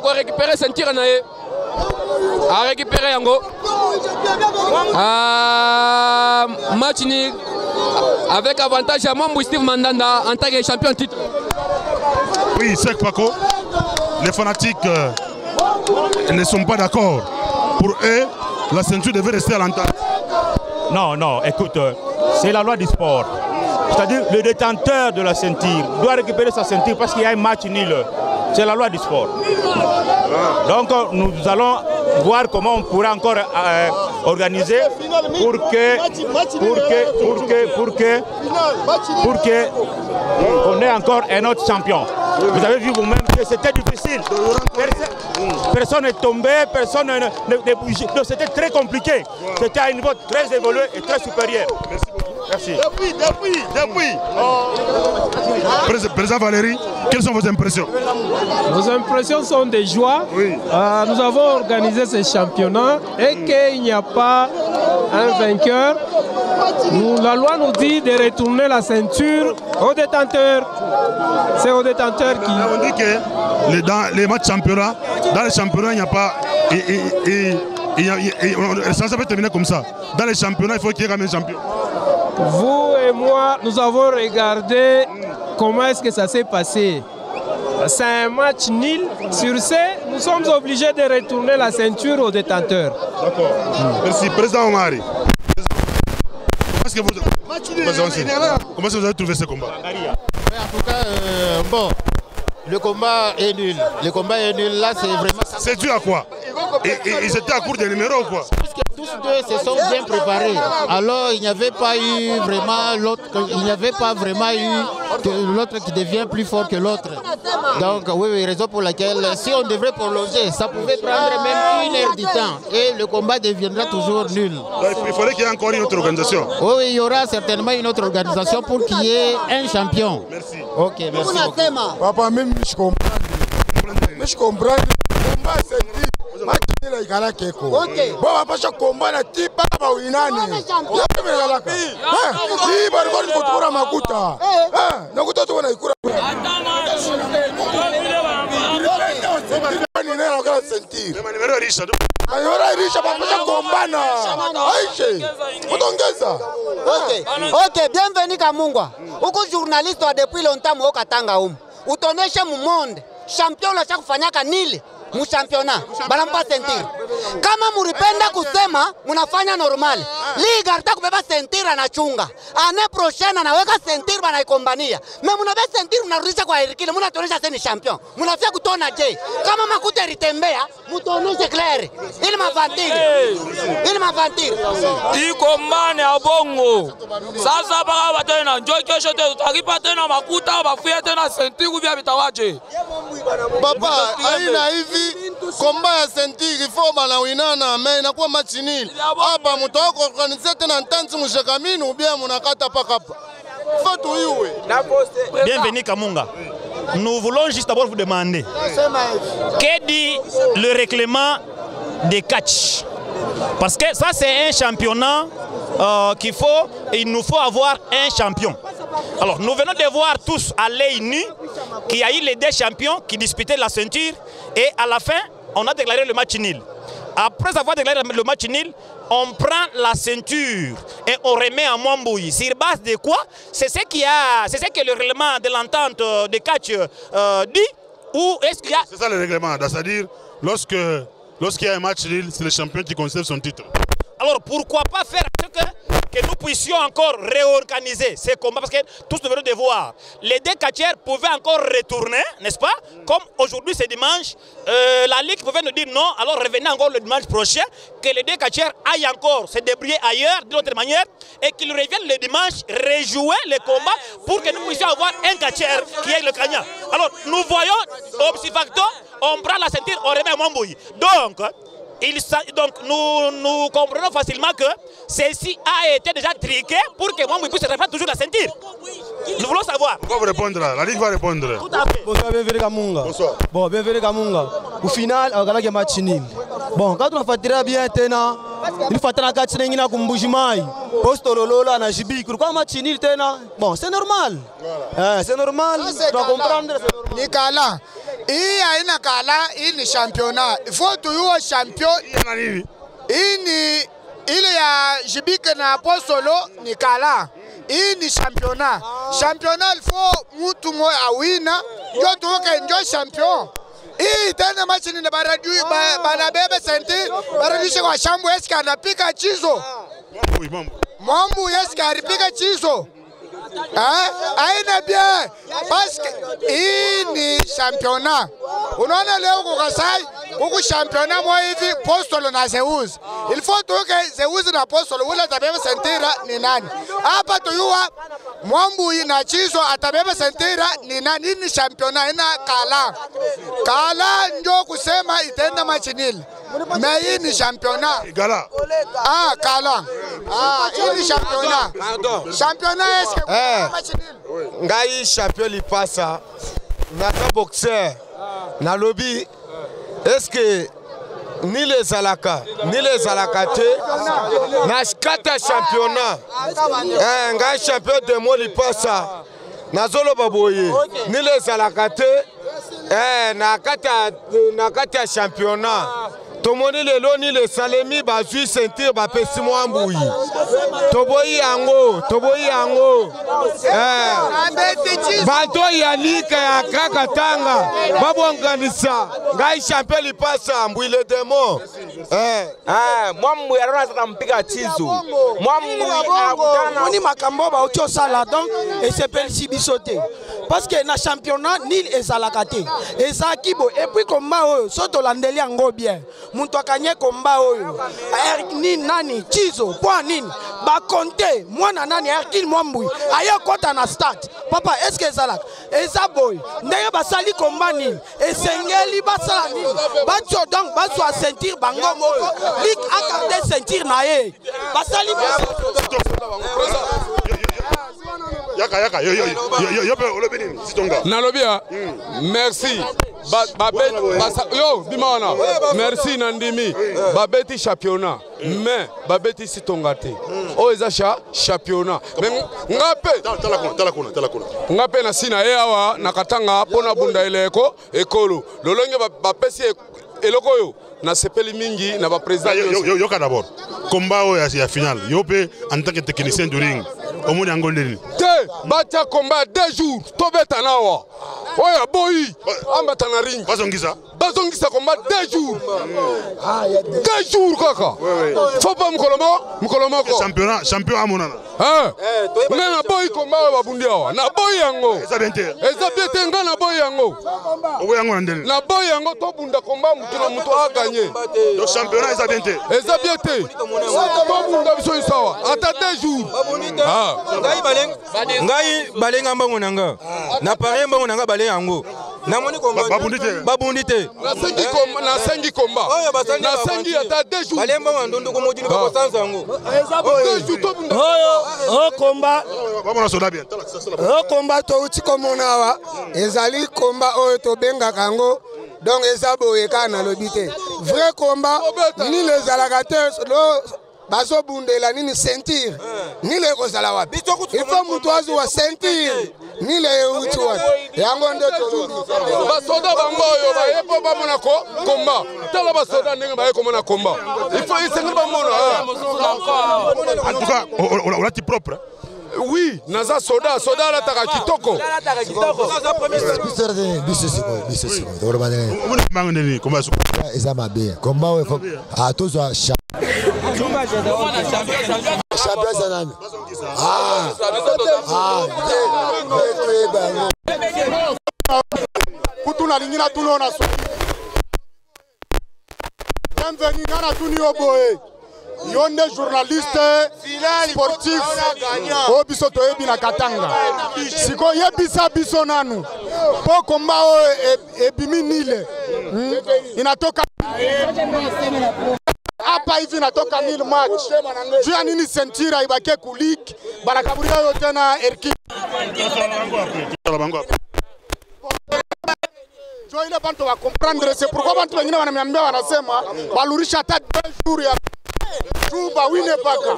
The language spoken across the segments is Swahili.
a récupéré ceinture nae. A récupéré yango. Match nul avec avantage à Mambou Steve Mandanda en tant que champion titre. Oui, c'est Paco. Les fanatiques ne sont pas d'accord. Pour eux, la ceinture devait rester à l'entente. Non, non, écoute, c'est la loi du sport. C'est-à-dire le détenteur de la ceinture doit récupérer sa ceinture parce qu'il y a un match nul. C'est la loi du sport. Donc nous allons voir comment on pourra encore organiser pour que on ait encore un autre champion. Vous avez vu vous-même que c'était difficile. Personne n'est tombé, personne n'est bougé. C'était très compliqué. C'était à un niveau très évolué et très supérieur. Merci beaucoup. Merci. Président Valérie, quelles sont vos impressions? Nos impressions sont de joie. Oui. Nous avons organisé ce championnat et qu'il n'y a pas un vainqueur. La loi nous dit de retourner la ceinture au détenteur. C'est au détenteur qui... On dit que dans les matchs championnats, dans les championnats, il n'y a pas... ça peut terminer comme ça. Dans les championnats, il faut qu'il y ait quand même un champion. Vous et moi, nous avons regardé comment est-ce que ça s'est passé. C'est un match nul. Sur ce, nous sommes obligés de retourner la ceinture au détenteur. D'accord. Merci. Président Omari. Comment est-ce que vous avez trouvé ce combat? En tout cas, bon, le combat est nul. Le combat est nul. Là, c'est vraiment... C'est dû à quoi? Ils étaient à court de numéros ou quoi? Tous deux se sont bien préparés. Alors il n'y avait pas eu vraiment l'autre, il n'y avait pas vraiment eu l'autre qui devient plus fort que l'autre. Donc oui, raison pour laquelle si on devrait prolonger, ça pouvait prendre même 1 heure du temps et le combat deviendra toujours nul. Donc, il fallait qu'il y ait encore une autre organisation. Oui, il y aura certainement une autre organisation pour qu'il y ait un champion. Merci. Ok, merci beaucoup. Papa, même je comprends. Je comprends. Match ikala keko. Bon apasha komba na tipa ba winane. Yape galaka. Hii barabara ni kutukura makuta. Na kutoto wana ikura. Ni neno kala sentir. Même numéro riche. Ayora risha papasha kombana. Aishe. Mutongeza. Ok, bienvenue Kamungwa. Uko journaliste wa depuis longtemps mo Katanga humu. Utoneshe mu monde. Champion la chakufanyaka nili. Mushampiona banampa sentire. Kama muripenda kusema munafanya normal. Liga ata kubeba sentire anachunga. Ane prochaine anaweka sentire banaikombania. Me munabe sentire unarudisha kwa Erikile, munatonesha seni champion. Munafia kutona je. Kama makuta ritembea, mutoneshe clair. Ili mavantire. Ili mavantire. Iko mane abongo. Sasa baka batena njoo kesho tutakipa tena makuta bafia tena sentire vya bitawaje. Papa, aina hivi komba ya sentire ifo bana winana mais inakuwa match nil. Hapa mtoko organiser tena ntanzi mushakamini ubia munakata paka hapa. Faut uyue. Bienvenue Kamunga. Nous voulons juste d'abord vous demander qu'est dit le règlement des catch? Parce que ça c'est un championnat il nous faut avoir un champion. Alors nous venons de voir tous à l'œil nu qu'il y a eu les 2 champions qui disputaient la ceinture et à la fin on a déclaré le match nul. Après avoir déclaré le match nul, on prend la ceinture et on remet à Mambouyi. Sur base de quoi? C'est ce que le règlement de l'entente de catch dit, ou est-ce qu'il y a... C'est ça le règlement, c'est-à-dire lorsqu'il y a un match nul, c'est le champion qui conserve son titre. Alors pourquoi pas faire que nous puissions encore réorganiser ces combats, parce que tous nous venons de voir, les 2 catcheurs pouvaient encore retourner, n'est-ce pas? Comme aujourd'hui c'est dimanche, la Ligue pouvait nous dire non, alors revenez encore le dimanche prochain, que les 2 catcheurs aillent encore se débrouiller ailleurs, d'une autre manière, et qu'ils reviennent le dimanche rejouer les combats pour que nous puissions avoir un catcheur qui est le gagnant. Alors nous voyons, obsi facto, on prend la ceinture, on remet à Mambouyi. Donc nous comprenons facilement que ceci a été déjà triqué pour que Mambouyi puisse reprendre toujours la ceinture. Nous voulons savoir. Pourquoi vous répondre? La Ligue va répondre. Tout à fait. Bonsoir, bienvenue Kamunga. Bonsoir. Bon, bienvenue Kamunga. Au final, on a match nul. Bon, quand on fait bien, il faut que catch n'engina kumbujimai. Posto lolola na jibi. Pourquoi match nul tena? Bon, c'est normal. C'est normal. Tu dois comprendre. Nikala. Hii haina kala, hii ni championnat. Il faut tuyuo champion. Hii ni ile ya Jibike na Apostolo ni kala. Hii ni championnat. Championnat il faut mtu moja awina, ndio tuweke ndio champion. Hii tena machi ni banabebe senti, barudishe kwa shambu eski anapika chizo. Mwambu eski anapika chizo. Aina bien parce que hii ni championnat. Unaona leo kwa Kasai huku championnat mwa hivi Apostolo na Zeus. Il faut que Zeus na Apostolo wala tabeba sentira ni nani. Hapa tuyua Mwambu na Chizo atabeba sentira ni nani. Hii ni championnat ina kala. Kala ndio kusema itenda machinili. Na hii ni championnat. Kala. Kala. Hii ni championnat. Championnat est-ce ngai champion lipasa naka boxeur na lobby est-ce que ni les alaka te na kata championnat ngai champion de mo lipasa na zolo baboye ni les alaka te na kata championnat tomoni lelo ni le salemi bazui sentir bapesi mwambui toboyi yango bato ya lika ya kakatanga babonganisa ngai champion lipasa mbwile demo mwambu yarona sata mpika chizo mwambu moni makambo ba ocho sala donc et c'est pelsibisote parce que na championnat nil ezalaka te ezakibo et puis combat oyo soto landeli yango bien muntu akanye komba oyo nani chizo point nini bakonte mwana nani Hercule Mwambui ayo kota na start papa est-ce que ezalaka eza boy ndenge basali komba nini esengeli basala nini batio donc bazwa sentir bango moko lik akande sentir na ye basali Yaka yo pe olobini sitonga nalobia merci yo bimana merci nandimi babeti championnat mais babeti sitonga te o eza championnat ngape ngape na sina ye awa nakatanga pona bunda eleko ekolo lolonge bapesi eloko yo na sepeli mingi na ba président yo d'abord combat ya final yo pe en tant que technicien du ring omoni angondeni te bacha combat 2 jours to beta nawa oya boyi ambata na ring bazongisa combat 2 jours 2 jours kaka faut pas mukolomo ko champion amonana na boyi combat ba bundi awa na boyi yango eza bien nga na boyi yango na boyi yango to bunda combat mutu a gagné donc championnat eza bien te to bunda biso isawa ata 2 jours ngai balenga mbango nanga na pare mbango nanga balenga yango namoni komba babundi te na sengi komba na sengi ata 2 jours balemba ndondo ko modini ko sanza yango komba bamona soda bien komba to uti komona wa ezali komba oyo to benga kango donc eza boye kana lobite vrai combat ni les alagateur bazo bundela nini sentir ni le kozala wapi il faut mutu azwa sentir ni le uti wapi yango ndo to basoda bango yo bayepo bamona ko komba tala basoda ndenge bayeko komba il faut isenga bamona en tout cas on a ti propre. Oui, naza soda la taka kitoko. Yonde journaliste sportif o biso to yebi na Katanga siko yebisa biso nanu po komba o ebimi nile inatoka hapa hivi inatoka nile match juu ya nini sentira ibake kulik barakaburia yo tena Hercule jo ile bantu wa comprendre c'est pourquoi bantu wengine wananiambia wanasema balurisha hata 2 jours ya Juba wine paka. En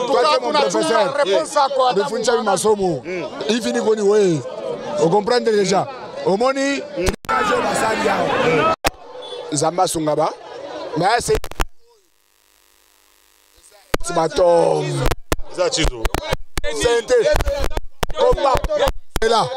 tout cas, on a toujours réponse à quoi. Hivi niko ni wewe. On comprend déjà. omoni kazo basali yao Zamba Sungaba mais c'est Ultimatum Zachizo Sente combat là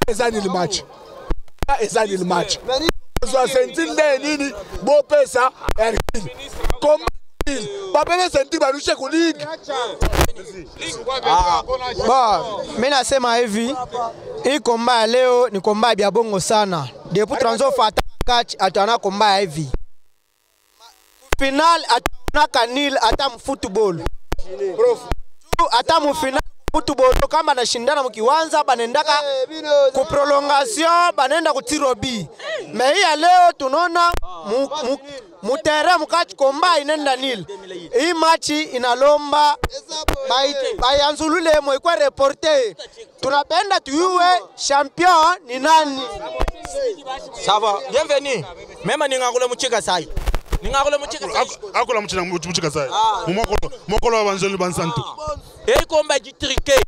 ezali le match ezali le match zo senti nini bo pesa Hercule combat Babele senti barushe ku league. Mimi nasema hivi, hii komba leo ni komba ya bongo sana. Depuis Transofa catch atana komba hivi. Final atana kanil ata football. Ata mu final football kama nashindana mkiwanza banendaka ku prolongation banenda ku tiro B. Mais hii leo tunaona mutere mukati komba inenda nil. Hii machi inalomba bayanzulule mwe kwa reporter. Tunapenda tuyue champion ni nani. Sava, bienvenue. Mema ningakule muchika sai. Ningakule muchika sai. Akula muchika sai. Mokolo abanzeli bansantu. Et combat du triqué.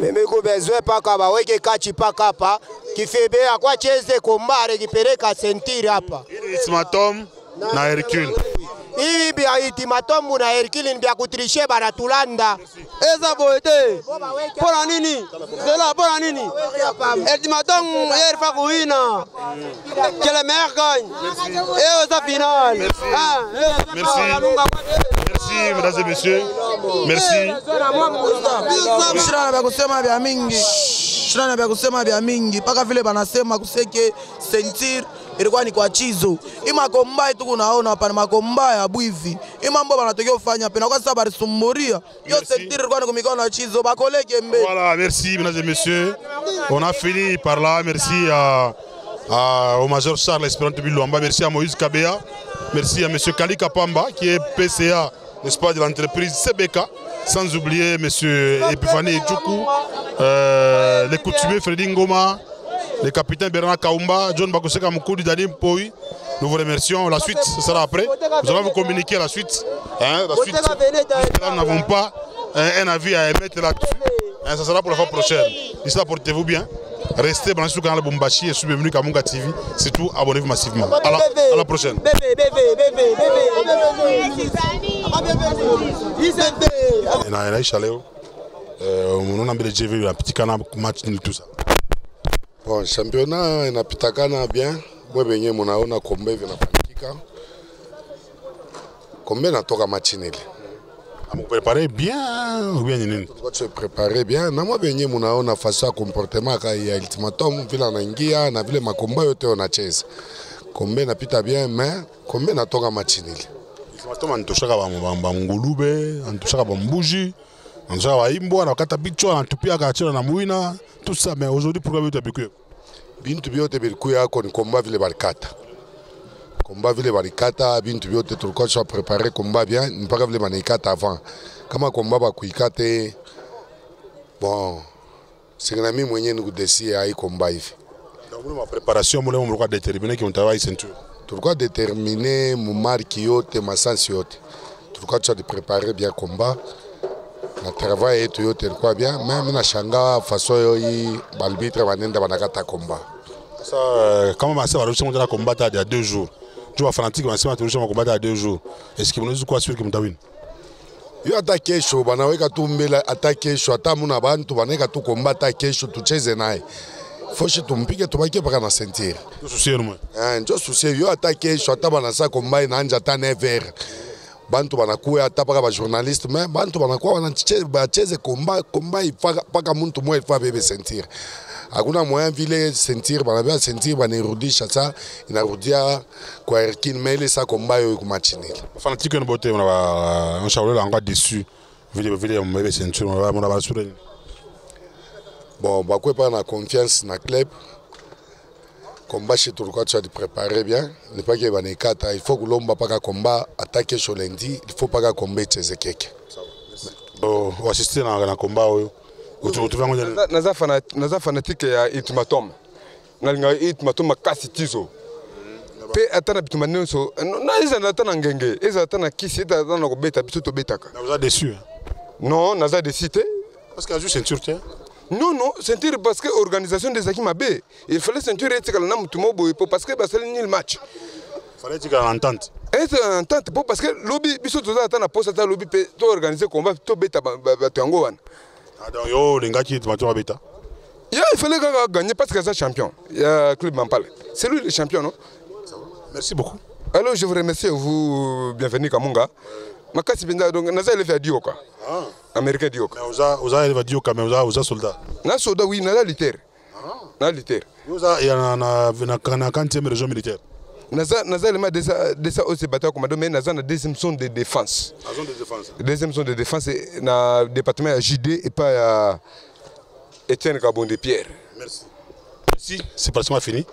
Mimi kubezwe paka baweke kachi paka hapa kifebe akwa cheze komba rekipeleka sentiri hapa. Ultimatum na Hercule. Hivi bia Ultimatum na Hercule bia kutrishe bana tulanda. Eza boete. Pora nini? Zela pora nini? Ultimatum yerfa kuina. Que le meilleur gagne. Et aux finale. Merci. Merci mesdames et messieurs. Merci. Shirana bya kusema bya mingi. Shirana bya kusema bya mingi. Paka vile banasema kuseke sentir ilikuwa ni kwa chizo. Ima komba tu kunaona hapa ni makomba ya bwivi. Ima mambo banatokea kufanya pena kwa sababu barisumuria. Yo sentir ilikuwa ni kumikono ya chizo bakoleke mbe. Voilà, merci mesdames et messieurs. On a fini par là. Merci au major Charles Esperanto Bilouamba. Merci à Moïse Kabea. Merci à monsieur Kali Kapamba qui est PCA, n'est-ce pas, de l'entreprise CBK. Sans oublier monsieur Epifani Etchoukou, les coutumiers Freddy Ngoma, le capitaine Bernard Kaumba, John Bakoseka Moukoudi, Dani Mpoi. Nous vous remercions. La suite, ce sera après. Nous allons vous communiquer la suite. Hein, la suite. Nous n'avons pas un avis à émettre là-dessus. Hein, ça sera pour la fois prochaine. D'ici là, portez-vous bien. Restez branchés sur le canal Bombashi et suivez-nous Kamunga TV. C'est tout, abonnez-vous massivement. À la prochaine. Bon, championnat inapitakana bien. Mwe benye munaona kombe vinafanyika. Kombe natoka machinile. Vous préparez bien ou bien nini? Tu préparer bien. Na mwa benye munaona façon ya comportement ya Ultimatum vile anaingia na vile makomba yote wanacheza. Kombe napita bien mais kombe natoka machinile. Ultimatum anatoshaka ba ngulube, anatoshaka ba mbuji, anatoshaka ba imbo, anakata bicho, anatupia akachana na muina, tout ça. Mais aujourd'hui pourquoi vous t'habituez? Bintu byote bilikuya yako ni komba vile balikata. Komba vile balikata, bintu byote tulikuwa twa préparer komba bien, mpaka vile banikata avant. Kama komba bakuikate bon, singana mimi mwenyewe ni kudesia hai komba hivi. Donc ma préparation mule mlikuwa déterminer ki mtawai ceinture. Tulikuwa déterminer mu marque yote, masansi yote. Tulikuwa twa préparer bien komba. Na travail yetu yote ilikuwa bien, mais na shanga façon yoyi balbitre banenda banakata komba. Ça comment ma sœur a réussi à monter la combat il y a 2 jours. Tu vois fanatique on a réussi à combattre il y a 2 jours. Est-ce que vous nous dites quoi sur que mtawin? Yo attaque show banaweka tu mbele attaque show ata muna bantu baneka tu combattre kesho tucheze naye. Foshi tumpike tubaki paka na sentir. Tu soucier moi. Ndio soucier yo attaque show ata banasa combat na anja ta 9h. Bantu banakuya ata paka ba journaliste mais bantu banakuwa wanacheze combat paka muntu mwe ifa bebe sentir. Hakuna moyen vile sentir banabia sentir banirudisha ça inarudia kwa Hercule mais ça combat yo kumachinile. Fanatique no bote on shaolela encore dessus vile mbebe sentir on va sur. Bon bakwe pas na confiance na club. Combat chez tulikuwa tu as préparé bien, ne pas que banikata, il faut que l'homme paka combat attaquer sur lundi, il faut pas combat teze keke. Bon, on assister na combat oyo. Naza fanatique ya Ultimatum. Ngalinga Ultimatum makasi tizo. pe atana bituma nyonso na eza na tana ngenge eza tana kisi eza tana kobeta biso tobetaka vous êtes déçu non naza déçu te parce que a juste ceinture te non non ceinture parce que organisation des akima B il fallait ceinture etikala na mutu moboye parce que basali nil match fallait etikala na entente entente parce que lobby biso toza atana poste ata lobby pe to organiser combat to beta bato yango wana donc yo lengaki bato ba beta il fallait gagner parce que c'est champion club Mampal c'est lui le champion non merci beaucoup alors je vous remercie vous bienvenue Kamunga makasi binda donc naza élève à Dioka américain Dioka oza élève à Dioka mais oza soldat na soldat oui na militaire na militaire oza na quantième région militaire naza élément de ça aussi bataille commando mais naza na deuxième zone de défense deuxième zone de défense na département JD et pas Etienne Kabonde Pierre. Merci. Merci, c'est pratiquement fini.